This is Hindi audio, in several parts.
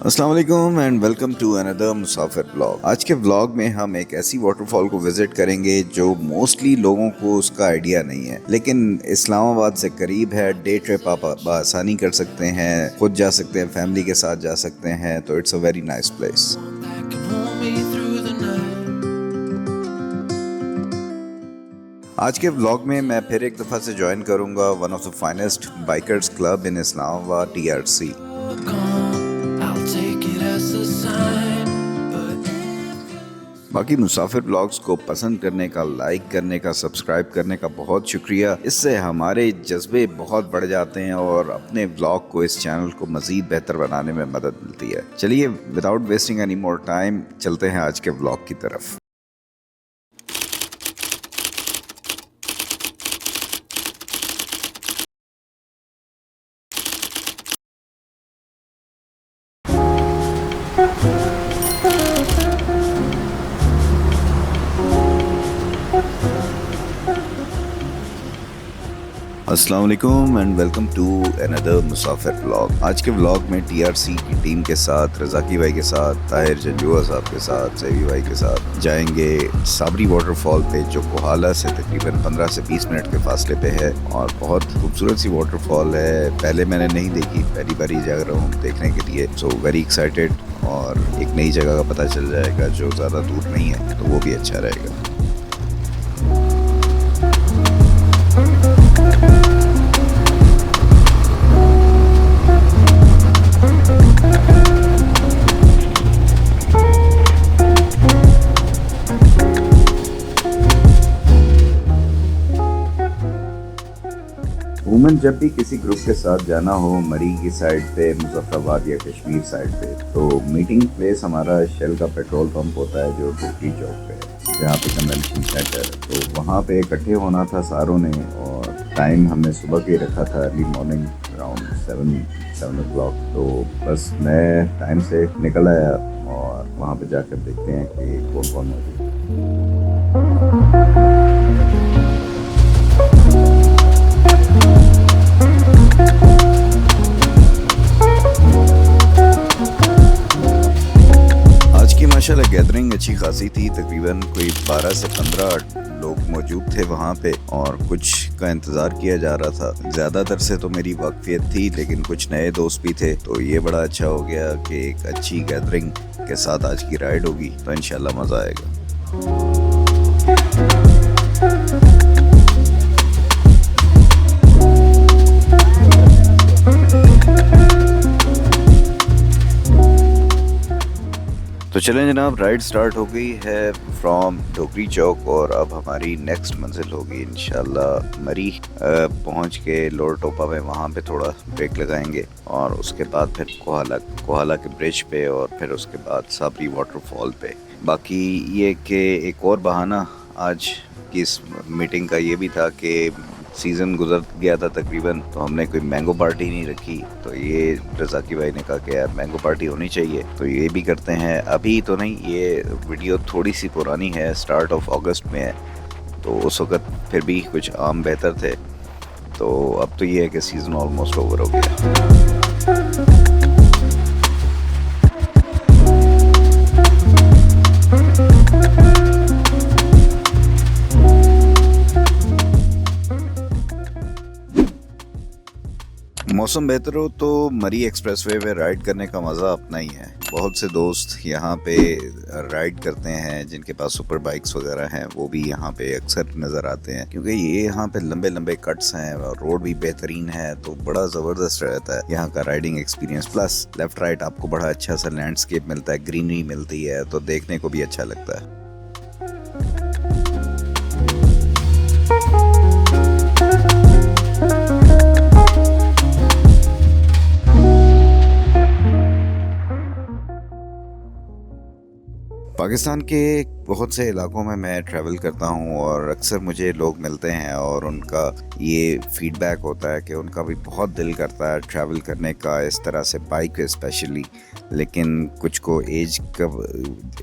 अस्सलाम वालेकुम and welcome to another Musafir blog. आज के ब्लॉग में हम एक ऐसी वाटरफॉल को विजिट करेंगे जो मोस्टली लोगों को उसका आइडिया नहीं है, लेकिन इस्लामाबाद से करीब है। डे ट्रिप आप आसानी कर सकते हैं, खुद जा सकते हैं, फैमिली के साथ जा सकते हैं, तो it's a very nice place. आज के व्लॉग में मैं फिर एक दफ़ा से ज्वाइन करूंगा one of the finest bikers club in Islamabad, TRC। बाकी मुसाफिर ब्लॉग्स को पसंद करने का, लाइक करने का, सब्सक्राइब करने का बहुत शुक्रिया। इससे हमारे जज्बे बहुत बढ़ जाते हैं और अपने ब्लॉग को, इस चैनल को मज़ीद बेहतर बनाने में मदद मिलती है। चलिए without wasting any more time चलते हैं आज के ब्लॉग की तरफ। अस्सलाम वालेकुम and welcome to another Musafir vlog. आज के व्लॉग में TRC की टीम के साथ, रज़ाकी भाई के साथ, ताहिर जंजुआ साहब के साथ, सैवी भाई के साथ जाएंगे साबरी वाटरफॉल पे, जो कोहाला से तकरीबन 15 से 20 मिनट के फासले पे है और बहुत खूबसूरत सी वाटरफॉल है। पहले मैंने नहीं देखी, पहली बार ही जा रहा हूँ देखने के लिए, सो वेरी एक्साइटेड। और एक नई जगह का पता चल जाएगा जो ज़्यादा दूर नहीं है, तो वो भी अच्छा रहेगा। वुमेन जब भी किसी ग्रुप के साथ जाना हो मरी की साइड पे, मुजफ्फराबाद या कश्मीर साइड पे, तो मीटिंग प्लेस हमारा शेल का पेट्रोल पंप होता है जो डोगरी चौक पे है, जहाँ पे कन्वेंशन सेंटर। तो वहाँ पे इकट्ठे होना था सारों ने और टाइम हमने सुबह के रखा था, अर्ली मॉर्निंग अराउंड 7 o'clock। तो बस मैं टाइम से निकल आया और वहाँ पे जाकर देखते हैं कि कौन कौन मौजूद है। माशाल्लाह गैदरिंग अच्छी खासी थी, तकरीबन कोई 12 से 15 लोग मौजूद थे वहाँ पे और कुछ का इंतज़ार किया जा रहा था। ज़्यादातर से तो मेरी वाकफियत थी, लेकिन कुछ नए दोस्त भी थे, तो ये बड़ा अच्छा हो गया कि एक अच्छी गैदरिंग के साथ आज की राइड होगी, तो इंशाल्लाह मज़ा आएगा। तो चलें जनाब, राइड स्टार्ट हो गई है फ्रॉम डोगरी चौक और अब हमारी नेक्स्ट मंजिल होगी इंशाल्लाह मरी। पहुंच के लोअर टोपा में वहाँ पे थोड़ा ब्रेक लगाएंगे और उसके बाद फिर कोहाला के ब्रिज पे और फिर उसके बाद साबरी वाटरफॉल पे। बाकी ये कि एक और बहाना आज की इस मीटिंग का ये भी था कि सीज़न गुजर गया था तकरीबन, तो हमने कोई मैंगो पार्टी नहीं रखी, तो ये रज़ाकी भाई ने कहा कि यार मैंगो पार्टी होनी चाहिए, तो ये भी करते हैं। अभी तो नहीं, ये वीडियो थोड़ी सी पुरानी है, स्टार्ट ऑफ अगस्त में है, तो उस वक़्त फिर भी कुछ आम बेहतर थे। तो अब तो ये है कि सीज़न ऑलमोस्ट ओवर हो गया। मौसम बेहतर हो तो मरी एक्सप्रेसवे पे राइड करने का मज़ा अपना ही है। बहुत से दोस्त यहाँ पे राइड करते हैं जिनके पास सुपर बाइक्स वगैरह हैं, वो भी यहाँ पे अक्सर नज़र आते हैं, क्योंकि ये यहाँ पे लंबे लंबे कट्स हैं और रोड भी बेहतरीन है, तो बड़ा ज़बरदस्त रहता है यहाँ का riding experience. Plus left right आपको बड़ा अच्छा सा लैंडस्केप मिलता है, ग्रीनरी मिलती है, तो देखने को भी अच्छा लगता है। पाकिस्तान के बहुत से इलाकों में मैं ट्रैवल करता हूँ और अक्सर मुझे लोग मिलते हैं और उनका ये फीडबैक होता है कि उनका भी बहुत दिल करता है ट्रैवल करने का, इस तरह से बाइक स्पेशली, लेकिन कुछ को एज का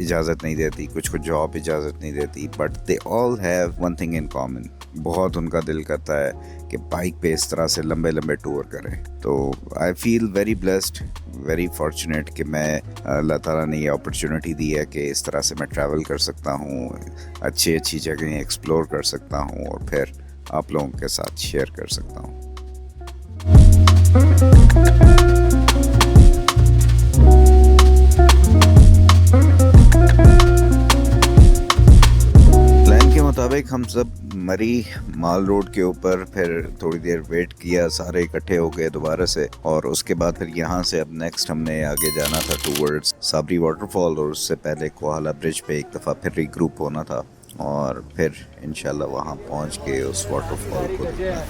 इजाज़त नहीं देती, कुछ को जॉब इजाज़त नहीं देती, but they all have one thing in common, बहुत उनका दिल करता है कि बाइक पे इस तरह से लंबे लंबे टूर करें। तो I feel very blessed very fortunate कि मैं अल्लाह ताला ने ये अपॉर्चुनिटी दी है कि इस तरह से मैं ट्रैवल कर सकता हूँ, अच्छी अच्छी जगह एक्सप्लोर कर सकता हूँ और फिर आप लोगों के साथ शेयर कर सकता हूँ। प्लान के मुताबिक हम सब मरी माल रोड के ऊपर फिर थोड़ी देर वेट किया, सारे इकट्ठे हो गए दोबारा से, और उसके बाद फिर यहाँ से अब नेक्स्ट हमने आगे जाना था टूवर्ड्स साबरी वाटरफॉल, और उससे पहले कोहाला ब्रिज पे एक दफ़ा फिर रीग्रुप होना था और फिर इंशाल्लाह वहाँ पहुँच के उस वाटरफॉल को देखना।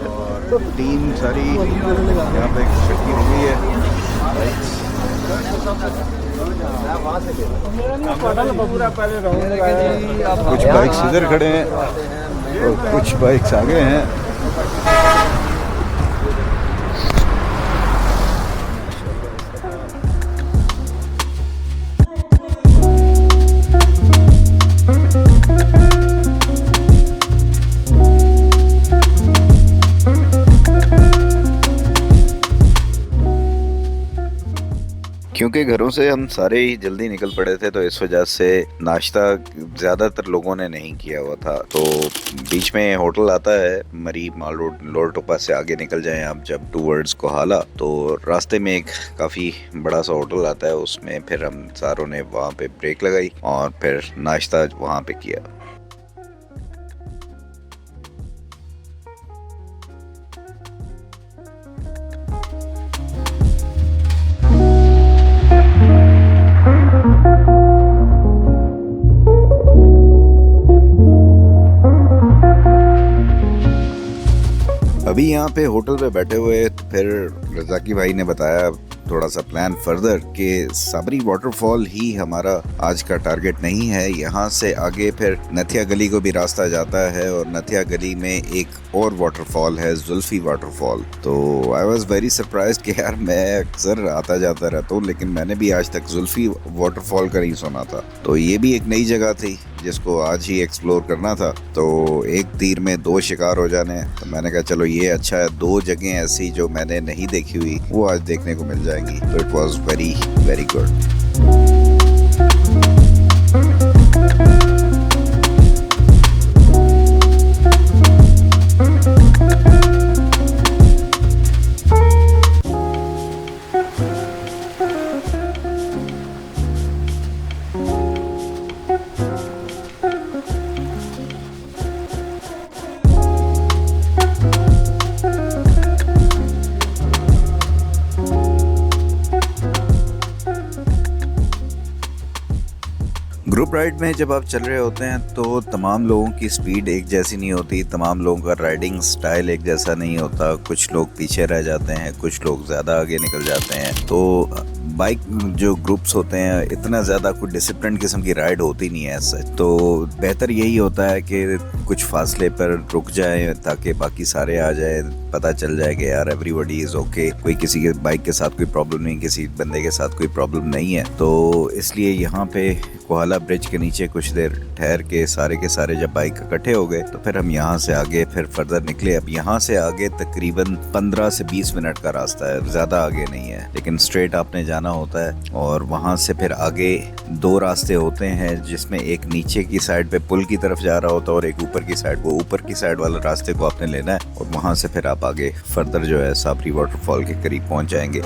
और टीम सारी यहाँ पे इकट्ठी हुई है। कुछ बाइक्स इधर खड़े हैं और कुछ बाइक्स आगे हैं। क्योंकि घरों से हम सारे ही जल्दी निकल पड़े थे तो इस वजह से नाश्ता ज़्यादातर लोगों ने नहीं किया हुआ था। तो बीच में होटल आता है मरी माल रोड लोरटोपा से आगे निकल जाएं आप जब टूवर्ड्स कोहाला, तो रास्ते में एक काफ़ी बड़ा सा होटल आता है, उसमें फिर हम सारों ने वहाँ पे ब्रेक लगाई और फिर नाश्ता वहाँ पे किया। अभी यहाँ पे होटल पे बैठे हुए फिर रज़ाकी भाई ने बताया थोड़ा सा प्लान फर्दर कि साबरी वाटरफॉल ही हमारा आज का टारगेट नहीं है, यहाँ से आगे फिर नथिया गली को भी रास्ता जाता है और नथिया गली में एक और वाटरफॉल है जुल्फी वाटरफॉल। तो आई वाज वेरी सरप्राइज्ड कि यार मैं अक्सर आता जाता रहता हूँ लेकिन मैंने भी आज तक जुल्फी वाटरफॉल का नहीं सुना था, तो ये भी एक नई जगह थी जिसको आज ही एक्सप्लोर करना था। तो एक तीर में दो शिकार हो जाने, तो मैंने कहा चलो ये अच्छा है, दो जगह ऐसी जो मैंने नहीं देखी हुई वो आज देखने को मिल जाएंगी। तो it was very very good. Group ride में जब आप चल रहे होते हैं तो तमाम लोगों की स्पीड एक जैसी नहीं होती, तमाम लोगों का राइडिंग स्टाइल एक जैसा नहीं होता, कुछ लोग पीछे रह जाते हैं, कुछ लोग ज़्यादा आगे निकल जाते हैं। तो बाइक जो ग्रुप्स होते हैं इतना ज़्यादा कोई डिसिप्लिन किस्म की राइड होती नहीं है सच, तो बेहतर यही होता है कि कुछ फासले पर रुक जाए ताकि बाकी सारे आ जाए, पता चल जाए कि यार एवरीबॉडी इज़ ओके, कोई किसी के बाइक के साथ कोई प्रॉब्लम नहीं, किसी बंदे के साथ कोई प्रॉब्लम नहीं है। तो इसलिए यहाँ पे कोहाला ब्रिज के नीचे कुछ देर ठहर के सारे जब बाइक इकट्ठे हो गए तो फिर हम यहाँ से आगे फिर फर्दर निकले। अब यहाँ से आगे तकरीबन 15 से 20 मिनट का रास्ता है, ज़्यादा आगे नहीं है, लेकिन स्ट्रेट आपने जाना होता है। और वहाँ से फिर आगे दो रास्ते होते हैं जिसमें एक नीचे की साइड पे पुल की तरफ जा रहा होता है और एक ऊपर की साइड, वो ऊपर की साइड वाले रास्ते को आपने लेना है और वहाँ से फिर आप आगे फर्दर जो है साबरी वाटरफॉल के करीब पहुँच जाएंगे।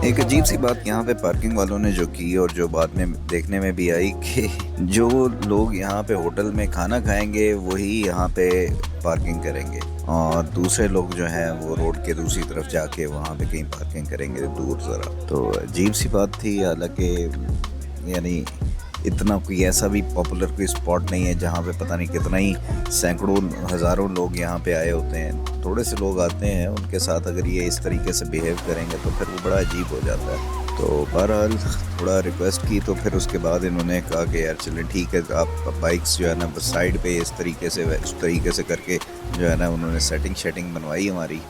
एक अजीब सी बात यहाँ पे पार्किंग वालों ने जो की और जो बाद में देखने में भी आई कि जो लोग यहाँ पे होटल में खाना खाएंगे वही यहाँ पे पार्किंग करेंगे और दूसरे लोग जो हैं वो रोड के दूसरी तरफ जाके वहाँ पे कहीं पार्किंग करेंगे दूर ज़रा। तो अजीब सी बात थी, हालांकि यानी इतना कोई ऐसा भी पॉपुलर कोई स्पॉट नहीं है जहाँ पे पता नहीं कितना ही सैकड़ों हज़ारों लोग यहाँ पे आए होते हैं। थोड़े से लोग आते हैं, उनके साथ अगर ये इस तरीके से बिहेव करेंगे तो फिर वो बड़ा अजीब हो जाता है। तो बहरहाल थोड़ा रिक्वेस्ट की तो फिर उसके बाद इन्होंने कहा कि यार चलें ठीक है, आप बाइक्स जो है ना साइड पे इस तरीके से उस तरीके से करके जो है ना उन्होंने सेटिंग बनवाई हमारी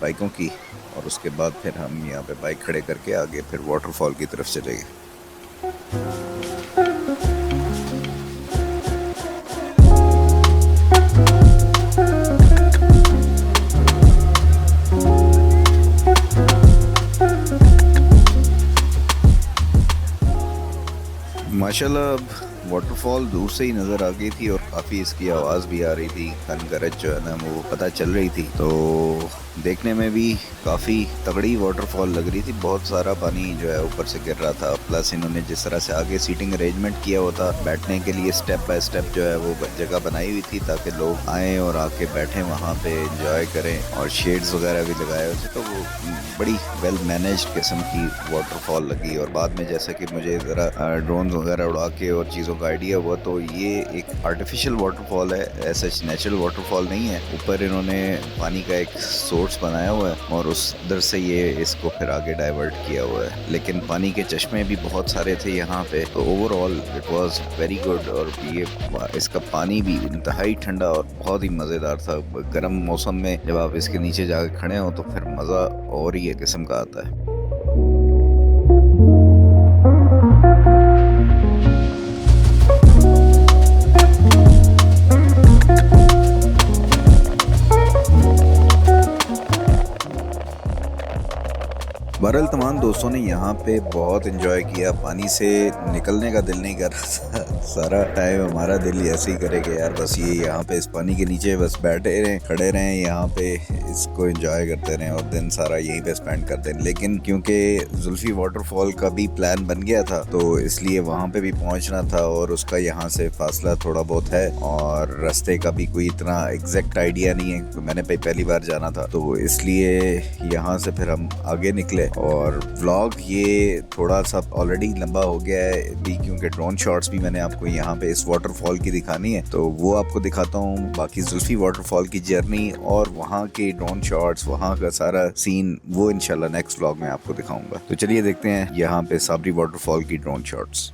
बाइकों की। और उसके बाद फिर हम यहाँ पे बाइक खड़े करके आगे फिर वाटरफॉल की तरफ चले गए। माशाल्लाह अब वाटरफॉल दूर से ही नज़र आ गई थी और काफ़ी इसकी आवाज़ भी आ रही थी, गरज जो है ना वो पता चल रही थी। तो देखने में भी काफ़ी तगड़ी वाटरफॉल लग रही थी, बहुत सारा पानी जो है ऊपर से गिर रहा था। प्लस इन्होंने जिस तरह से आगे सीटिंग अरेंजमेंट किया हुआ था बैठने के लिए, स्टेप बाय स्टेप जो है वो जगह बनाई हुई थी ताकि लोग आएँ और आके बैठें वहाँ पे इंजॉय करें, और शेड्स वगैरह भी लगाए हुए थे। तो वो बड़ी वेल मैनेज्ड किस्म की वाटरफॉल लगी। और बाद में जैसा कि मुझे ज़रा ड्रोन वगैरह उड़ा के और चीज़ों का आइडिया हुआ, तो ये एक आर्टिफिशियल वाटरफॉल है, ऐसा नेचुरल वाटरफॉल नहीं है। ऊपर इन्होंने पानी का एक सोर्स बनाया हुआ है और उस उधर से ये इसको फिर आगे डाइवर्ट किया हुआ है। लेकिन पानी के चश्मे भी बहुत सारे थे यहाँ पे, तो overall it was very good. और ये इसका पानी भी इंतहाई ठंडा और बहुत ही मज़ेदार था। गर्म मौसम में जब आप इसके नीचे जाकर खड़े हो तो फिर मज़ा और ही एक किस्म का आता है। बहरहाल तमाम दोस्तों ने यहाँ पे बहुत इंजॉय किया, पानी से निकलने का दिल नहीं कर रहा था। सारा टाइम हमारा दिल ऐसे ही करेगा यार बस ये यहाँ पे इस पानी के नीचे बस बैठे रहें, खड़े रहें, यहाँ पे इसको एंजॉय करते रहें और दिन सारा यहीं पे स्पेंड करते हैं। लेकिन क्योंकि जुल्फी वाटरफॉल का भी प्लान बन गया था तो इसलिए वहाँ पे भी पहुँचना था, और उसका यहाँ से फासला थोड़ा बहुत है और रास्ते का भी कोई इतना एग्जैक्ट आइडिया नहीं है, मैंने पहली बार जाना था तो इसलिए यहाँ से फिर हम आगे निकले। और व्लॉग ये थोड़ा सा ऑलरेडी लंबा हो गया है भी, क्योंकि ड्रोन शॉट्स भी मैंने आपको यहाँ पे इस वाटरफॉल की दिखानी है, तो वो आपको दिखाता हूँ। बाकी जुल्फी वाटरफॉल की जर्नी और वहाँ के ड्रोन शॉट्स, वहाँ का सारा सीन, वो इंशाल्लाह नेक्स्ट व्लॉग में आपको दिखाऊंगा। तो चलिए देखते हैं यहाँ पे साबरी वाटरफॉल की ड्रोन शॉट्स।